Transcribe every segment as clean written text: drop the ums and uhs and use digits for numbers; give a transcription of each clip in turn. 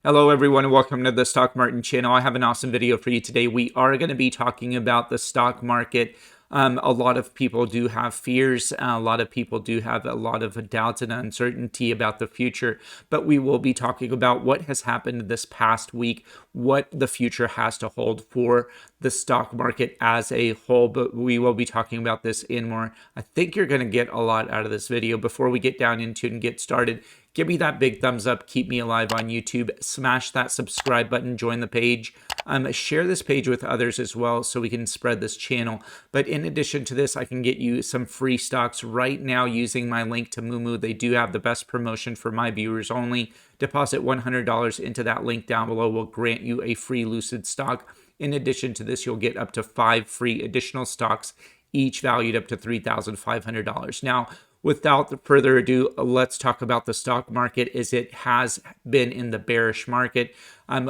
Hello everyone and welcome to the Stock Martin channel. I have an awesome video for you today. We are going to be talking about the stock market. A lot of people do have fears. A lot of people do have a lot of doubts and uncertainty about the future, but we will be talking about what has happened this past week, what the future has to hold for the stock market as a whole, but we will be talking about this in more. I think you're going to get a lot out of this video. Before we get down into it and get started, give me that big thumbs up, keep me alive on YouTube, smash that subscribe button, join the page, share this page with others as well so we can spread this channel. But in addition to this, I can get you some free stocks right now using my link to Moomoo. They do have the best promotion for my viewers only. Deposit $100 into that link down below will grant you a free Lucid stock. In addition to this, you'll get up to 5 free additional stocks, each valued up to $3,500. Now, without further ado, let's talk about the stock market as it has been in the bearish market.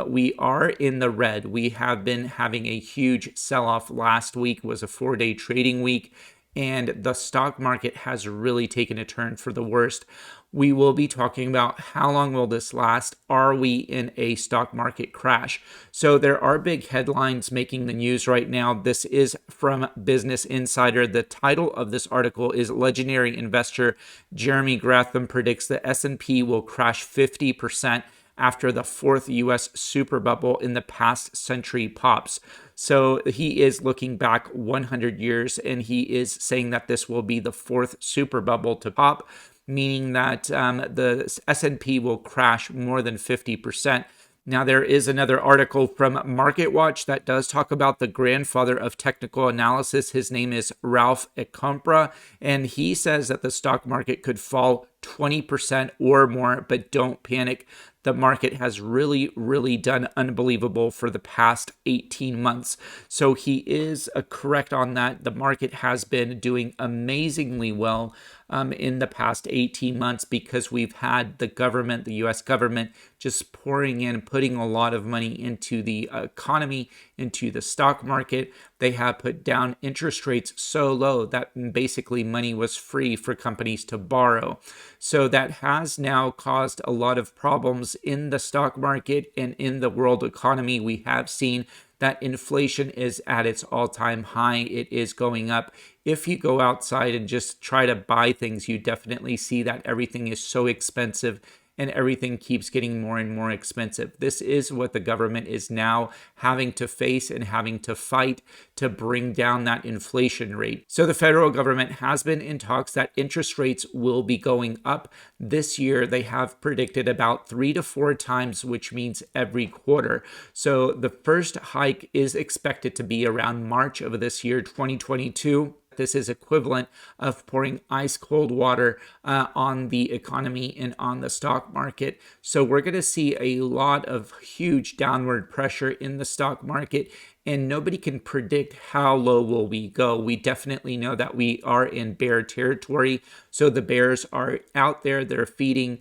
We are in the red. We have been having a huge sell-off. Last week was a 4-day trading week, and the stock market has really taken a turn for the worst. We will be talking about how long will this last? Are we in a stock market crash? So there are big headlines making the news right now. This is from Business Insider. The title of this article is Legendary Investor Jeremy Grantham predicts the S&P will crash 50% after the fourth U.S. super bubble in the past century pops. So he is looking back 100 years, and he is saying that this will be the fourth super bubble to pop, meaning that the S&P will crash more than 50%. Now, there is another article from MarketWatch that does talk about the grandfather of technical analysis. His name is Ralph Ekumpra, and he says that the stock market could fall 20% or more, but don't panic. The market has really done unbelievable for the past 18 months. So he is correct on that. The market has been doing amazingly well in the past 18 months because we've had the government, the US government, just pouring in, putting a lot of money into the economy, into the stock market. They have put down interest rates so low that basically money was free for companies to borrow. So that has now caused a lot of problems in the stock market and in the world economy. We have seen that inflation is at its all-time high. It is going up. If you go outside and just try to buy things, you definitely see that everything is so expensive and everything keeps getting more and more expensive. This is what the government is now having to face and having to fight to bring down that inflation rate. So the federal government has been in talks that interest rates will be going up this year. They have predicted about 3 to 4 times, which means every quarter. So the first hike is expected to be around March of this year, 2022. This is equivalent of pouring ice cold water on the economy and on the stock market. So we're going to see a lot of huge downward pressure in the stock market, and nobody can predict how low will we go. We definitely know that we are in bear territory. So the bears are out there, they're feeding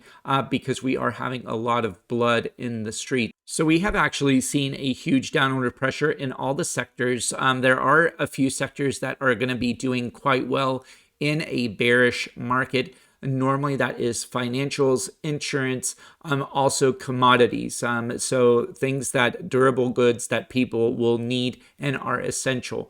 because we are having a lot of blood in the street. So we have actually seen a huge downward pressure in all the sectors. There are a few sectors that are going to be doing quite well in a bearish market. Normally that is financials, insurance, also commodities. So things that durable goods that people will need and are essential.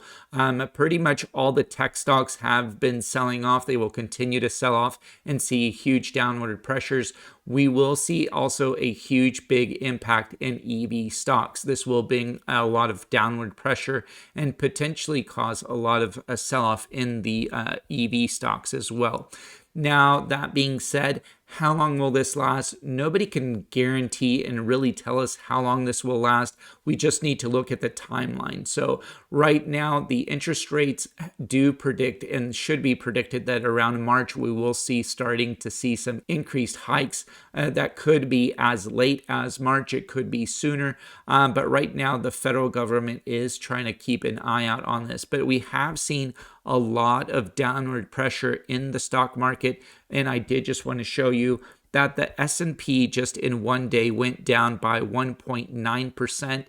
Pretty much all the tech stocks have been selling off. They will continue to sell off and see huge downward pressures. We will see also a huge big impact in EV stocks. This will bring a lot of downward pressure and potentially cause a lot of a sell-off in the EV stocks as well. Now, that being said, how long will this last? Nobody can guarantee and really tell us how long this will last. We just need to look at the timeline. So right now, the interest rates do predict and should be predicted that around March, we will starting to see some increased hikes. That could be as late as March. It could be sooner. But right now, the federal government is trying to keep an eye out on this. But we have seen a lot of downward pressure in the stock market. And I did just want to show you that the S&P just in one day went down by 1.9%.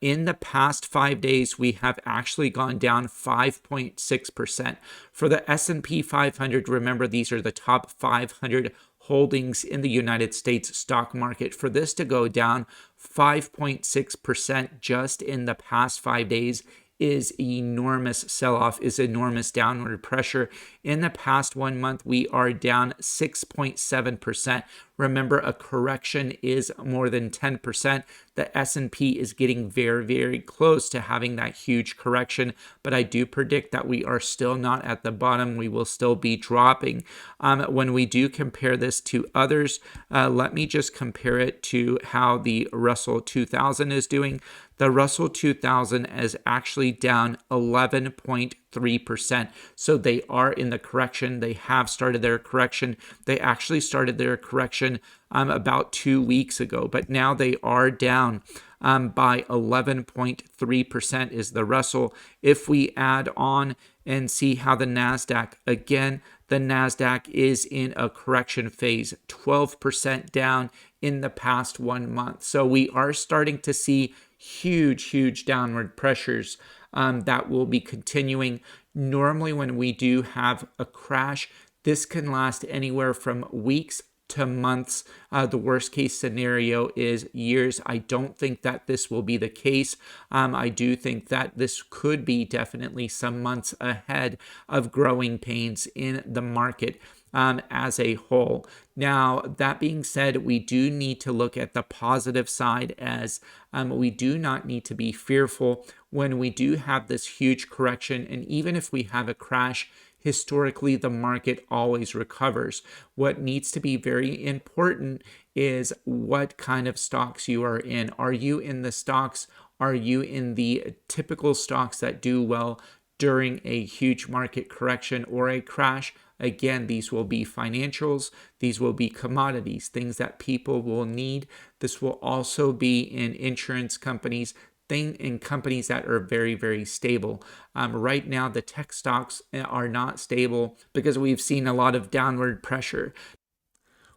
In the past 5 days, we have actually gone down 5.6%. For the S&P 500, remember these are the top 500 holdings in the United States stock market. For this to go down 5.6% just in the past 5 days is enormous sell-off, is enormous downward pressure. In the past 1 month, we are down 6.7%. Remember, a correction is more than 10%. The S&P is getting very, very close to having that huge correction, but I do predict that we are still not at the bottom. We will still be dropping. When we do compare this to others, let me just compare it to how the Russell 2000 is doing. The Russell 2000 is actually down 11.3%. So they are in the correction. They have started their correction. They actually started their correction about 2 weeks ago, but now they are down by 11.3% is the Russell. If we add on and see how the NASDAQ, again, the NASDAQ is in a correction phase, 12% down in the past 1 month. So we are starting to see huge downward pressures that will be continuing. Normally, when we do have a crash, this can last anywhere from weeks to months. The worst case scenario is years. I don't think that this will be the case. I do think that this could be definitely some months ahead of growing pains in the market as a whole. Now, that being said, we do need to look at the positive side, as we do not need to be fearful when we do have this huge correction. And even if we have a crash, historically, the market always recovers. What needs to be very important is what kind of stocks you are in. Are you in the stocks? Are you in the typical stocks that do well during a huge market correction or a crash? Again, these will be financials, these will be commodities, things that people will need. This will also be in insurance companies, in companies that are very, very stable. Right now, the tech stocks are not stable because we've seen a lot of downward pressure.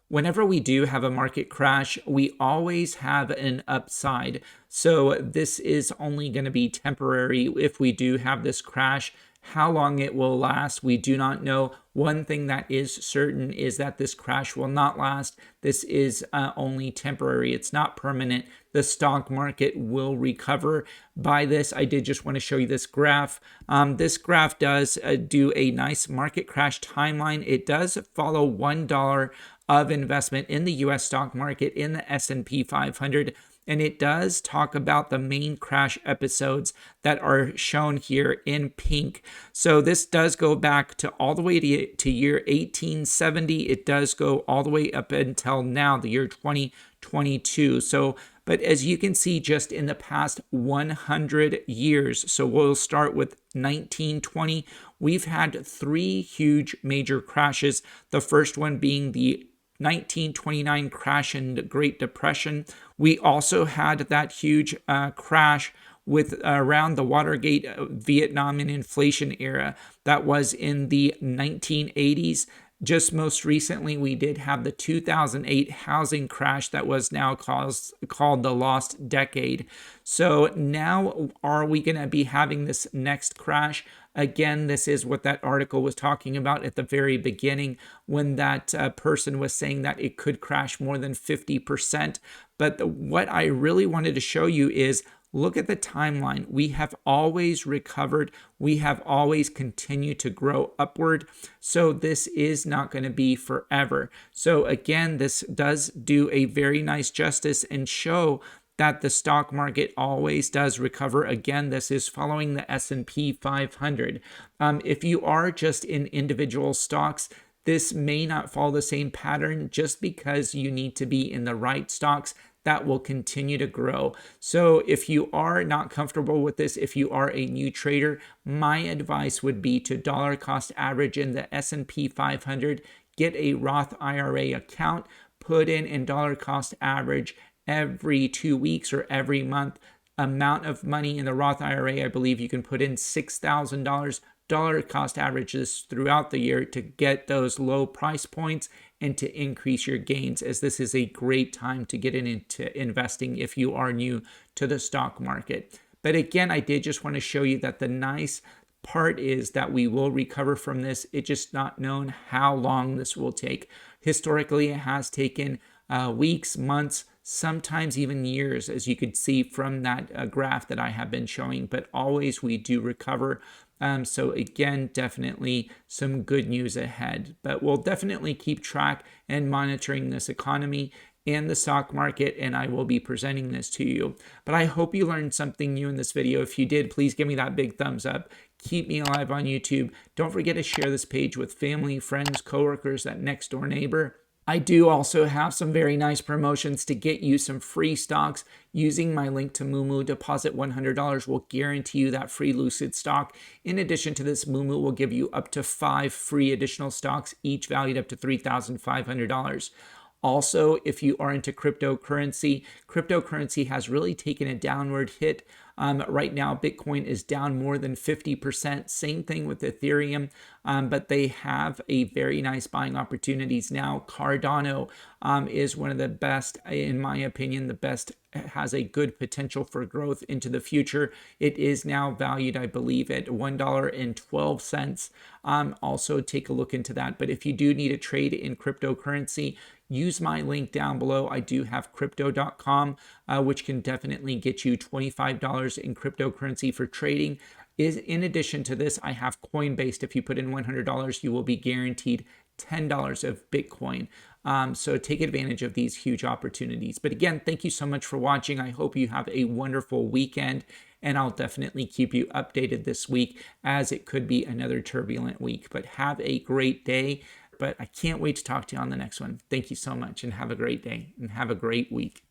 Whenever we do have a market crash, we always have an upside. So this is only going to be temporary if we do have this crash. How long it will last, we do not know. One thing that is certain is that this crash will not last. This is only temporary. It's not permanent. The stock market will recover by this. I did just want to show you this graph. This graph does do a nice market crash timeline. It does follow $1 of investment in the US stock market in the S&P 500. And it does talk about the main crash episodes that are shown here in pink. So this does go back to all the way to year 1870. It does go all the way up until now, the year 2022. But as you can see, just in the past 100 years, so we'll start with 1920, we've had 3 huge major crashes. The first one being the 1929 crash in the Great Depression. We also had that huge crash with around the Watergate, Vietnam, and inflation era. That was in the 1980s. Just most recently, we did have the 2008 housing crash that was now called the lost decade. So now are we going to be having this next crash? Again, this is what that article was talking about at the very beginning when that person was saying that it could crash more than 50%. But what I really wanted to show you is look at the timeline. We have always recovered. We have always continued to grow upward. So this is not going to be forever. So again, this does do a very nice justice and show that the stock market always does recover. Again, this is following the S&P 500. If you are just in individual stocks, this may not follow the same pattern just because you need to be in the right stocks that will continue to grow. So if you are not comfortable with this, if you are a new trader, my advice would be to dollar cost average in the S&P 500, get a Roth IRA account, put in dollar cost average every 2 weeks or every month. Amount of money in the Roth IRA, I believe you can put in $6,000. Dollar cost averages throughout the year to get those low price points and to increase your gains, as this is a great time to get into investing if you are new to the stock market. But again, I did just want to show you that the nice part is that we will recover from this. It's just not known how long this will take. Historically, it has taken weeks, months, sometimes even years, as you could see from that graph that I have been showing, but always we do recover. So again, definitely some good news ahead, but we'll definitely keep track and monitoring this economy and the stock market, and I will be presenting this to you. But I hope you learned something new in this video. If you did, please give me that big thumbs up. Keep me alive on YouTube. Don't forget to share this page with family, friends, coworkers, that next door neighbor. I do also have some very nice promotions to get you some free stocks. Using my link to Moomoo, deposit $100 will guarantee you that free Lucid stock. In addition to this, Moomoo will give you up to 5 free additional stocks, each valued up to $3,500. Also, if you are into cryptocurrency, cryptocurrency has really taken a downward hit. Right now, Bitcoin is down more than 50%. Same thing with Ethereum, but they have a very nice buying opportunities now. Cardano is one of the best, in my opinion, the best, has a good potential for growth into the future. It is now valued, I believe, at $1.12. Also, take a look into that. But if you do need a trade in cryptocurrency, use my link down below. I do have crypto.com, which can definitely get you $25 in cryptocurrency for trading. In addition to this, I have Coinbase. If you put in $100, you will be guaranteed $10 of Bitcoin. So take advantage of these huge opportunities. But again, thank you so much for watching. I hope you have a wonderful weekend, and I'll definitely keep you updated this week, as it could be another turbulent week. But have a great day. But I can't wait to talk to you on the next one. Thank you so much, and have a great day, and have a great week.